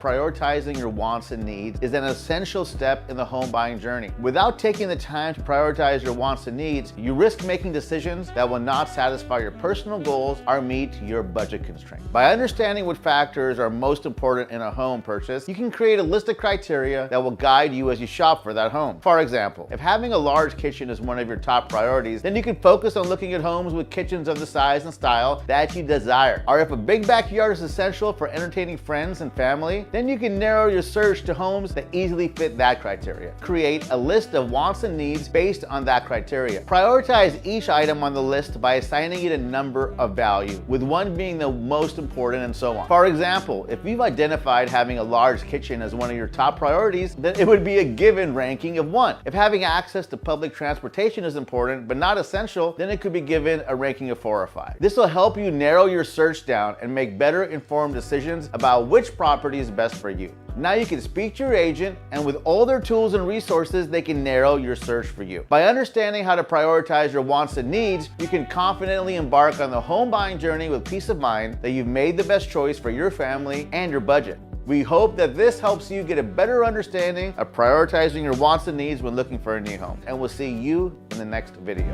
Prioritizing your wants and needs is an essential step in the home buying journey. Without taking the time to prioritize your wants and needs, you risk making decisions that will not satisfy your personal goals or meet your budget constraints. By understanding what factors are most important in a home purchase, you can create a list of criteria that will guide you as you shop for that home. For example, if having a large kitchen is one of your top priorities, then you can focus on looking at homes with kitchens of the size and style that you desire. Or if a big backyard is essential for entertaining friends and family, then you can narrow your search to homes that easily fit that criteria. Create a list of wants and needs based on that criteria. Prioritize each item on the list by assigning it a number of value, with one being the most important and so on. For example, if you've identified having a large kitchen as one of your top priorities, then it would be a given ranking of 1. If having access to public transportation is important but not essential, then it could be given a ranking of 4 or 5. This will help you narrow your search down and make better informed decisions about which property is best for you. Now you can speak to your agent, and with all their tools and resources, they can narrow your search for you. By understanding how to prioritize your wants and needs, you can confidently embark on the home buying journey with peace of mind that you've made the best choice for your family and your budget. We hope that this helps you get a better understanding of prioritizing your wants and needs when looking for a new home. And we'll see you in the next video.